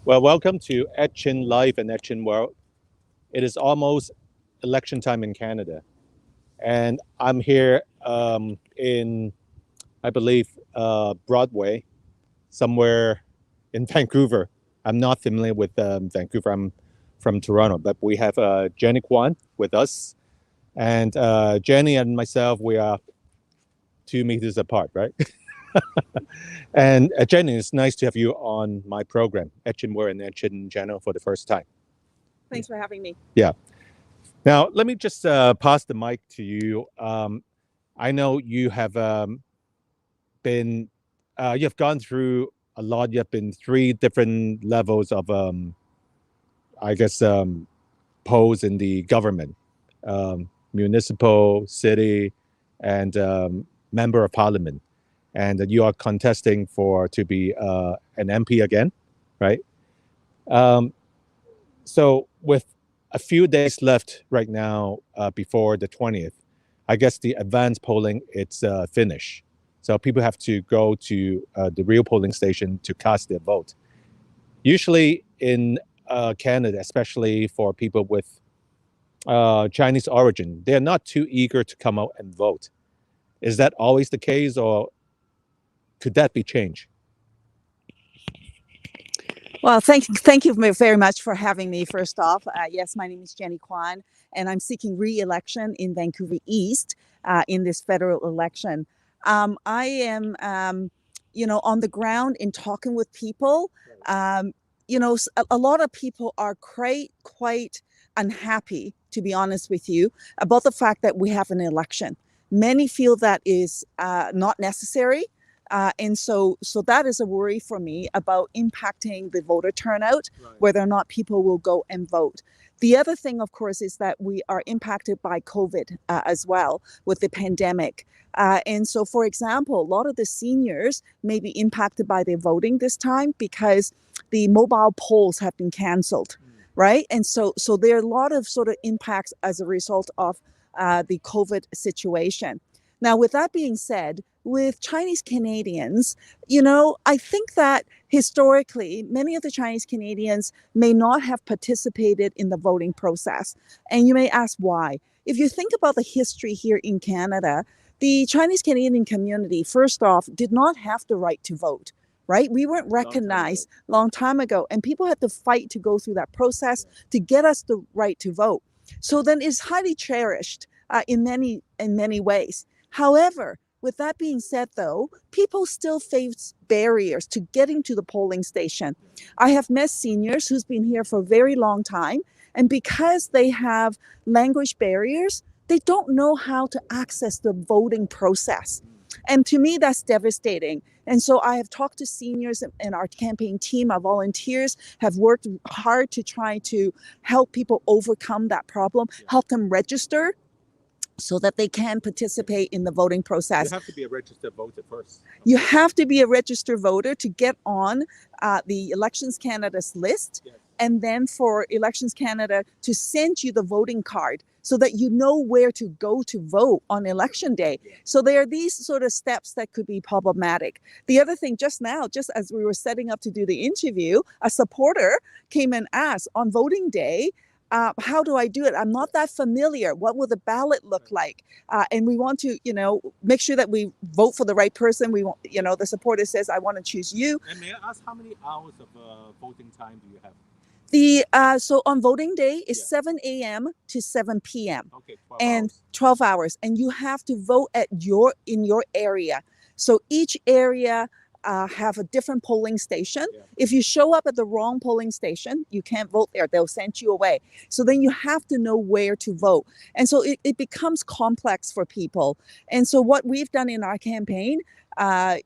Well, welcome to Etchin Life and Etchin World. It is almost election time in Canada, and I'm here in, I believe, Broadway, somewhere in Vancouver. I'm not familiar with Vancouver. I'm from Toronto, but we have Jenny Kwan with us, and Jenny and myself, we are 2 meters apart, right? And Jenny, it's nice to have you on my program, Etchin World and Etchin Channel, for the first time. Thanks for having me. Yeah. Now, let me just pass the mic to you. I know you have you've gone through a lot. You've been 3 different levels of, polls in the government, municipal, city, and member of parliament. And you are contesting to be an MP again, right? So with a few days left right now before the 20th, I guess the advanced polling, it's finished. So people have to go to the real polling station to cast their vote. Usually in Canada, especially for people with Chinese origin, they're not too eager to come out and vote. Is that always the case, or could that be changed? Well, thank you very much for having me. First off, yes, my name is Jenny Kwan, and I'm seeking re-election in Vancouver East in this federal election. I am, on the ground in talking with people. A lot of people are quite unhappy, to be honest with you, about the fact that we have an election. Many feel that is not necessary. And so that is a worry for me about impacting the voter turnout, right, whether or not people will go and vote. The other thing, of course, is that we are impacted by COVID as well with the pandemic. And so, for example, a lot of the seniors may be impacted by their voting this time because the mobile polls have been canceled, right? And so there are a lot of sort of impacts as a result of the COVID situation. Now, with that being said, with Chinese Canadians, I think that historically, many of the Chinese Canadians may not have participated in the voting process. And you may ask why. If you think about the history here in Canada, the Chinese Canadian community, first off, did not have the right to vote, right? We weren't recognized long time ago, and people had to fight to go through that process to get us the right to vote. So then it's highly cherished in many ways. However, with that being said, though, people still face barriers to getting to the polling station. I have met seniors who's been here for a very long time, and because they have language barriers, they don't know how to access the voting process. And to me, that's devastating. And so I have talked to seniors, and our campaign team, our volunteers have worked hard to try to help people overcome that problem, help them register so that they can participate in the voting process. You have to be a registered voter first. You have to be a registered voter to get on the Elections Canada's list, and then for Elections Canada to send you the voting card so that you know where to go to vote on election day. So there are these sort of steps that could be problematic. The other thing, just now, just as we were setting up to do the interview, a supporter came and asked on voting day, how do I do it? I'm not that familiar. What will the ballot look like? And we want to, make sure that we vote for the right person. We want, the supporter says, I want to choose you. And may I ask, how many hours of voting time do you have? So on voting day is 7 a.m. to 7 p.m. Okay, 12 hours. And you have to vote in your area. So each area have a different polling station. If you show up at the wrong polling station, you can't vote there. They'll send you away. So then you have to know where to vote. And so it becomes complex for people. And so what we've done in our campaign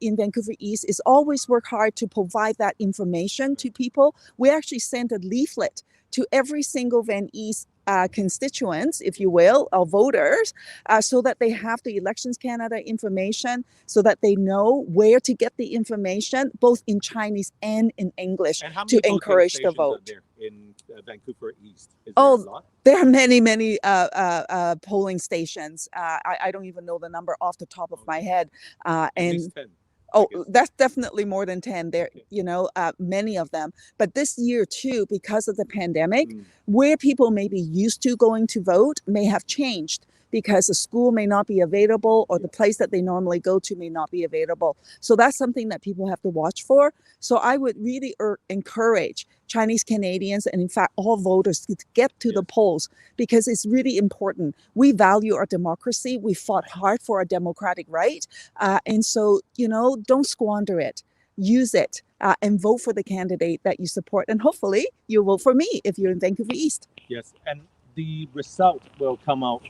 in Vancouver East is always work hard to provide that information to people. We actually sent a leaflet to every single Van East constituents, if you will, or voters, so that they have the Elections Canada information, so that they know where to get the information, both in Chinese and in English, to encourage the vote. Are there in Vancouver East? Is there a lot? There are many polling stations. I don't even know the number off the top of my head. At least 10. Oh, that's definitely more than 10. There, many of them. But this year too, because of the pandemic, where people may be used to going to vote may have changed because the school may not be available or the place that they normally go to may not be available. So that's something that people have to watch for. So I would really encourage Chinese Canadians and in fact all voters to get to the polls because it's really important. We value our democracy. We fought hard for our democratic right. And so, don't squander it. Use it and vote for the candidate that you support. And hopefully you'll vote for me if you're in Vancouver East. Yes, and the result will come out,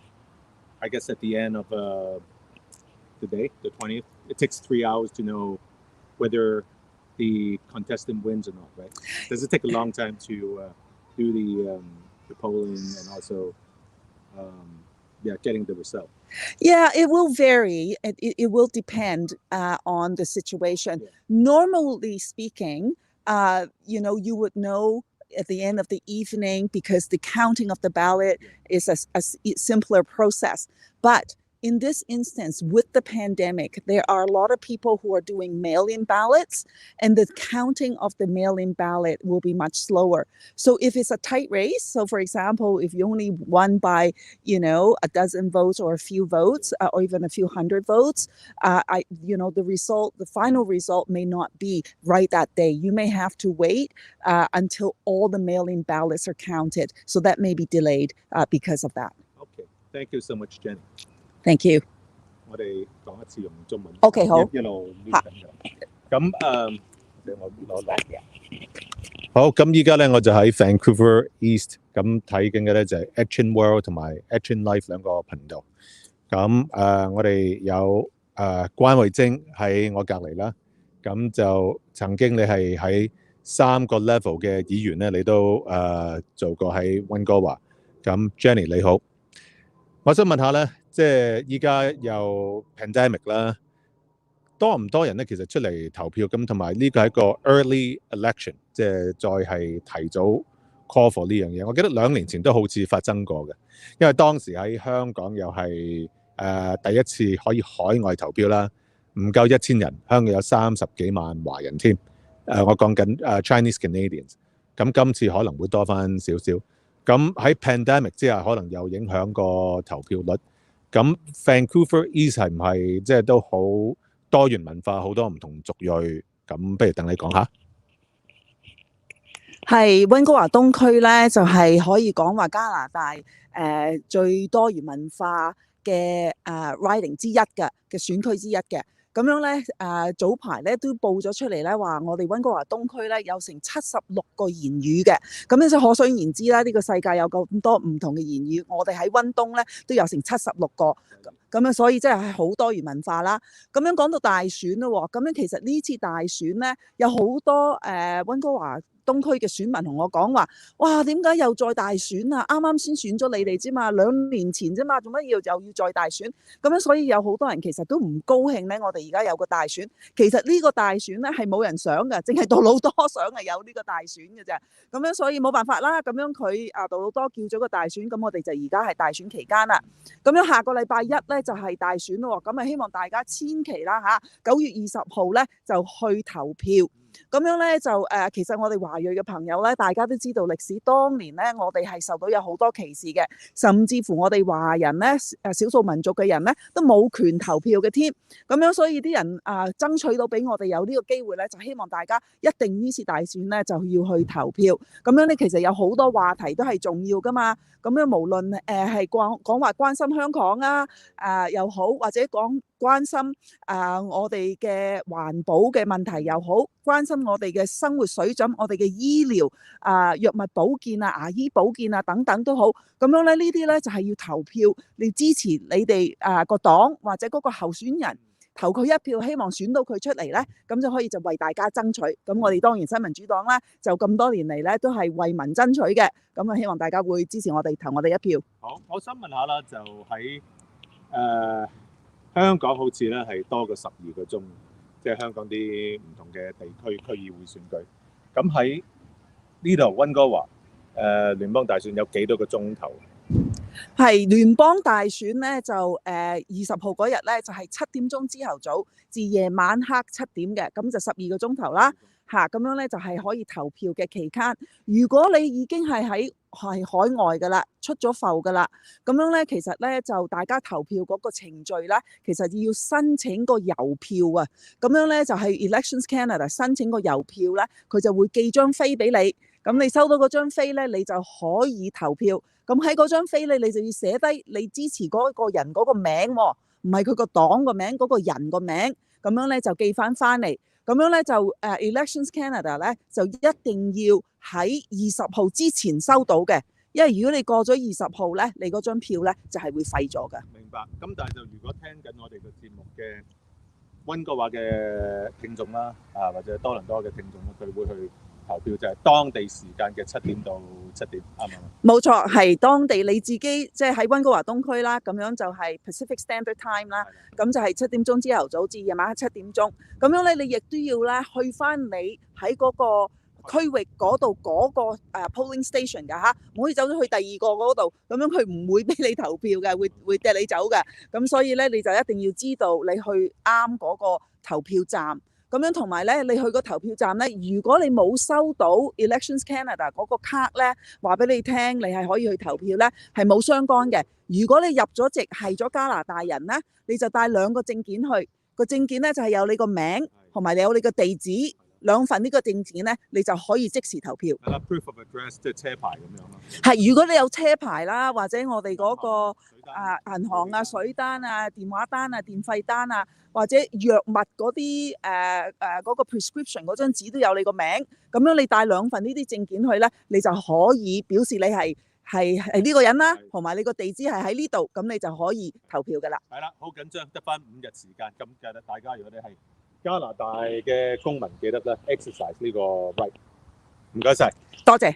I guess, at the end of the day, the 20th. It takes 3 hours to know whether the contestant wins or not, right? Does it take a long time to do the polling and also getting the result? Yeah, it will vary. It will depend on the situation. Yeah. Normally speaking, you would know at the end of the evening because the counting of the ballot is a simpler process. But in this instance, with the pandemic, there are a lot of people who are doing mail-in ballots, and the counting of the mail-in ballot will be much slower. So if it's a tight race, so for example, if you only won by, a dozen votes or a few votes, or even a few hundred votes, the final result may not be right that day. You may have to wait until all the mail-in ballots are counted. So that may be delayed because of that. Okay, thank you so much, Jenny. Thank you. 我哋講一次用中文。OK， 好。一路攣緊嘅。咁俾我攞嚟。好，咁依家咧我就喺 Vancouver East 咁睇緊嘅咧就係 Action World 同埋 Action Life 兩個頻道。咁我哋有關慧晶喺我隔離啦。咁就曾經你係喺3個 level 嘅議員咧，你都做過喺溫哥華。咁 Jenny 你好，我想問下咧。即係依家有 pandemic 啦，多唔多人咧？其實出嚟投票咁，同埋呢個係一個 early election， 即係再係提早 call for 呢樣嘢。我記得2年前都好似發生過嘅，因為當時喺香港又係第一次可以海外投票啦，唔夠1000人，香港有30幾萬華人添。我講緊Chinese Canadians， 咁今次可能會多翻少少。咁喺 pandemic 之下，可能又影響個投票率。咁 Vancouver East 係唔係即係都好多元文化，好多唔同族裔？咁不如等你講下。係溫哥華東區咧，就係可以講話加拿大最多元文化嘅riding 之一嘅選區之一嘅。咁樣咧，早排咧都報咗出嚟咧，話我哋溫哥華東區咧有成76個言語嘅，咁咧就可想而知啦。呢個世界有咁多唔同嘅言語，我哋喺溫東咧都有成76個，咁樣所以即係好多元文化啦。咁樣講到大選啦喎，咁樣其實呢次大選咧有好多溫哥華東區嘅選民同我講話，哇，點解又再大選啊？啱啱先選咗你哋啫嘛，2年前啫嘛，做乜又要再大選？咁樣所以有好多人其實都唔高興咧。我哋而家有個大選，其實呢個大選咧係冇人想嘅，淨係杜魯多想係有呢個大選嘅啫。咁樣所以冇辦法啦。咁樣佢杜魯多叫咗個大選，咁我哋就而家係大選期間啦。咁樣下個禮拜1咧就係大選咯。咁啊希望大家千祈啦嚇，9月20號咧就去投票。咁樣咧就其實我哋華裔嘅朋友咧，大家都知道歷史當年咧，我哋係受到有好多歧視嘅，甚至乎我哋華人咧少數民族嘅人咧都冇權投票嘅添。咁樣所以啲人爭取到俾我哋有呢個機會咧，就希望大家一定呢次大選咧就要去投票。咁樣咧其實有好多話題都係重要噶嘛。咁樣無論係講話關心香港又好，或者關心我哋嘅環保嘅問題又好，關心我哋嘅生活水準、我哋嘅醫療藥物保健牙醫保健等等都好。咁樣咧呢啲咧就係要投票，你支持你哋個黨或者嗰個候選人。投佢一票，希望選到佢出嚟咧，咁就可以就為大家爭取。咁我哋當然新民主黨咧，就咁多年嚟咧都係為民爭取嘅。咁啊，希望大家會支持我哋，投我哋一票。好，我想問下啦，就喺香港好似咧係多過12個鐘，即係香港啲唔同嘅地區區議會選舉。咁喺呢度溫哥華聯邦大選有幾多個鐘頭？係聯邦大選咧就20號嗰日咧就係7點鐘朝頭早至夜晚黑7點嘅，咁就12個鐘頭啦嚇，咁樣咧就係可以投票嘅期間。如果你已經係海外㗎啦，出咗埠㗎啦，咁樣咧其實咧就大家投票嗰個程序咧，其實要申請個郵票啊，咁樣咧就係 Elections Canada 申請個郵票咧，佢就會寄張飛俾你，咁你收到嗰張飛咧，你就可以投票。咁喺嗰張飛咧，你就要寫低你支持嗰個人嗰個名喎，唔係佢個黨個名，嗰個人個名，咁樣咧就寄翻嚟。咁樣咧就Elections Canada 咧就一定要喺20號之前收到嘅，因為如果你過咗20號咧，你嗰張票咧就係會廢咗嘅。明白。咁但係就如果聽緊我哋個節目嘅溫哥華嘅聽眾啦，或者多倫多嘅聽眾咧，佢會去投票就係當地時間嘅7點到7點，啱唔啱？冇錯，係當地你自己即係喺溫哥華東區啦，咁樣就係 Pacific Standard Time 啦，咁就係7點鐘朝頭早至夜晚黑7點鐘，咁樣咧你亦都要咧去翻你喺嗰個區域嗰度嗰個polling station 㗎嚇，唔可以走咗去第二個嗰度，咁樣佢唔會俾你投票嘅，會掟你走嘅，咁所以咧你就一定要知道你去啱嗰個投票站。咁樣同埋咧，你去個投票站咧，如果你冇收到 Elections Canada 嗰個卡咧，話俾你聽，你係可以去投票咧，係冇相干嘅。如果你入咗籍係咗加拿大人咧，你就帶2個證件去，個證件咧就係有你個名同埋有你個地址2份呢個證件咧，你就可以即時投票。係啦 ，proof of address 即係車牌咁樣咯。係，如果你有車牌啦，或者我哋嗰個銀行啊、水單啊、電話單啊、電費單啊，或者藥物嗰啲嗰個 prescription 嗰張紙都有你個名，咁樣你帶2份呢啲證件去咧，你就可以表示你係呢個人啦，同埋你個地址係喺呢度，咁你就可以投票㗎啦。係啦，好緊張，得翻5日時間，咁記得大家如果你係加拿大嘅公民，記得咧 exercise 呢個 right。唔該晒，多謝。